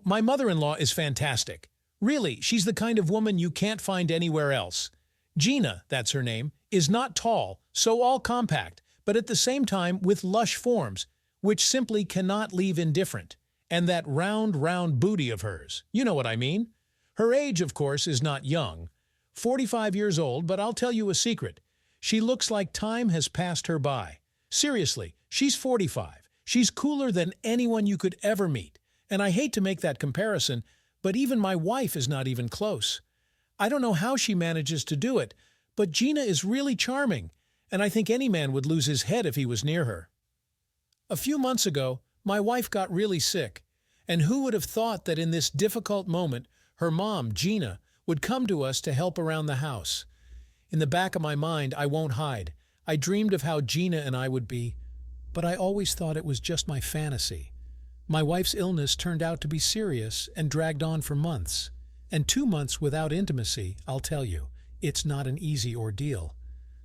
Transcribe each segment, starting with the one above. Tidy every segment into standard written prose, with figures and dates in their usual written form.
My mother-in-law is fantastic. Really, she's the kind of woman you can't find anywhere else. Gina, that's her name, is not tall, so all compact, but at the same time with lush forms, which simply cannot leave indifferent. And that round booty of hers, you know what I mean? Her age, of course, is not young. 45 years old, but I'll tell you a secret. She looks like time has passed her by. Seriously, she's 45. She's cooler than anyone you could ever meet. And I hate to make that comparison, but even my wife is not even close. I don't know how she manages to do it, but Gina is really charming, and I think any man would lose his head if he was near her. A few months ago, my wife got really sick, and who would have thought that in this difficult moment, her mom, Gina, would come to us to help around the house. In the back of my mind, I won't hide, I dreamed of how Gina and I would be, but I always thought it was just my fantasy. My wife's illness turned out to be serious and dragged on for months. And 2 months without intimacy, I'll tell you, it's not an easy ordeal.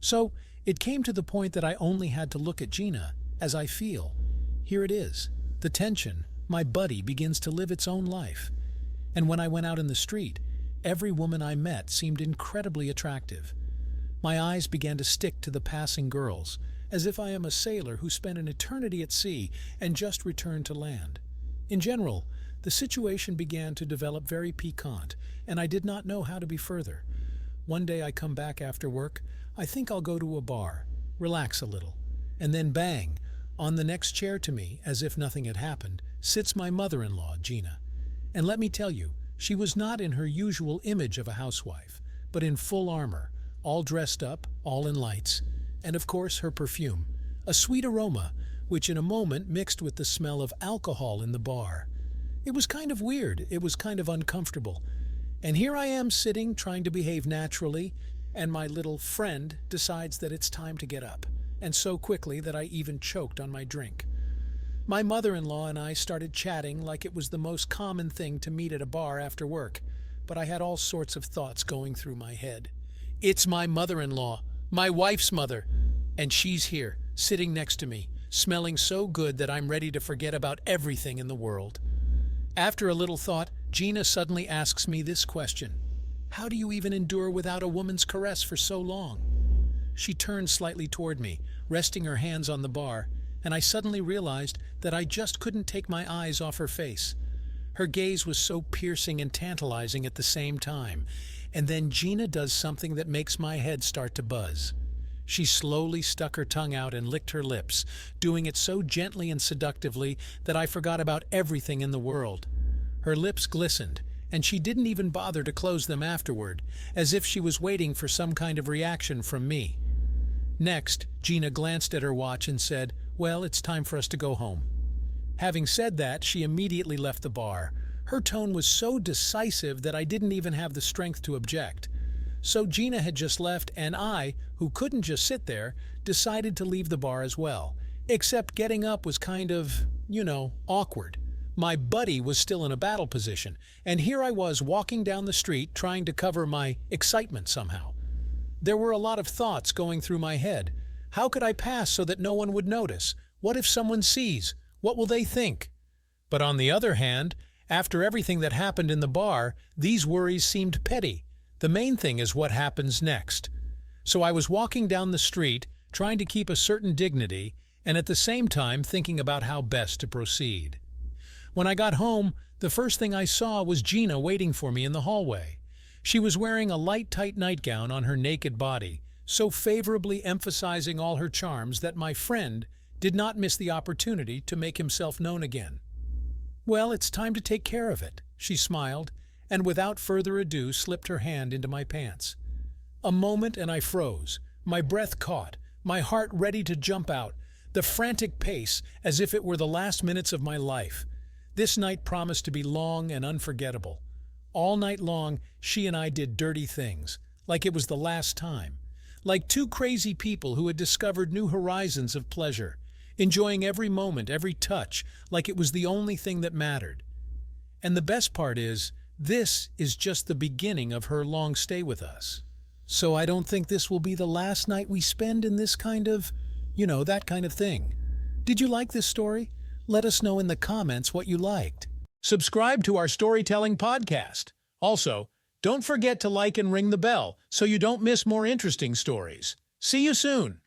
So it came to the point that I only had to look at Gina, as I feel. Here it is. The tension, my buddy, begins to live its own life. And when I went out in the street, every woman I met seemed incredibly attractive. My eyes began to stick to the passing girls, as if I am a sailor who spent an eternity at sea and just returned to land. In general, the situation began to develop very piquant, and I did not know how to be further. One day I come back after work, I think I'll go to a bar, relax a little, and then bang, on the next chair to me, as if nothing had happened, sits my mother-in-law, Gina. And let me tell you, she was not in her usual image of a housewife, but in full armor, all dressed up, all in lights, and of course her perfume, a sweet aroma, which in a moment mixed with the smell of alcohol in the bar. It was kind of weird, it was kind of uncomfortable. And here I am sitting, trying to behave naturally, and my little friend decides that it's time to get up, and so quickly that I even choked on my drink. My mother-in-law and I started chatting like it was the most common thing to meet at a bar after work, but I had all sorts of thoughts going through my head. It's my mother-in-law, my wife's mother, and she's here, sitting next to me, smelling so good that I'm ready to forget about everything in the world. After a little thought, Gina suddenly asks me this question. How do you even endure without a woman's caress for so long? She turned slightly toward me, resting her hands on the bar, and I suddenly realized that I just couldn't take my eyes off her face. Her gaze was so piercing and tantalizing at the same time, and then Gina does something that makes my head start to buzz. She slowly stuck her tongue out and licked her lips, doing it so gently and seductively that I forgot about everything in the world. Her lips glistened, and she didn't even bother to close them afterward, as if she was waiting for some kind of reaction from me. Next, Gina glanced at her watch and said, "Well, it's time for us to go home." Having said that, she immediately left the bar. Her tone was so decisive that I didn't even have the strength to object. So Gina had just left, and I, who couldn't just sit there, decided to leave the bar as well. Except getting up was kind of, awkward. My buddy was still in a battle position, and here I was walking down the street trying to cover my excitement somehow. There were a lot of thoughts going through my head. How could I pass so that no one would notice? What if someone sees? What will they think? But on the other hand, after everything that happened in the bar, these worries seemed petty. The main thing is what happens next. So I was walking down the street, trying to keep a certain dignity, and at the same time thinking about how best to proceed. When I got home, the first thing I saw was Gina waiting for me in the hallway. She was wearing a light, tight nightgown on her naked body, so favorably emphasizing all her charms that my friend did not miss the opportunity to make himself known again. "Well, it's time to take care of it," she smiled, and without further ado slipped her hand into my pants. A moment and I froze, my breath caught, my heart ready to jump out, the frantic pace as if it were the last minutes of my life. This night promised to be long and unforgettable. All night long, she and I did dirty things, like it was the last time. Like two crazy people who had discovered new horizons of pleasure, enjoying every moment, every touch, like it was the only thing that mattered. And the best part is, this is just the beginning of her long stay with us. So I don't think this will be the last night we spend in this kind of, that kind of thing. Did you like this story? Let us know in the comments what you liked. Subscribe to our storytelling podcast. Also, don't forget to like and ring the bell so you don't miss more interesting stories. See you soon.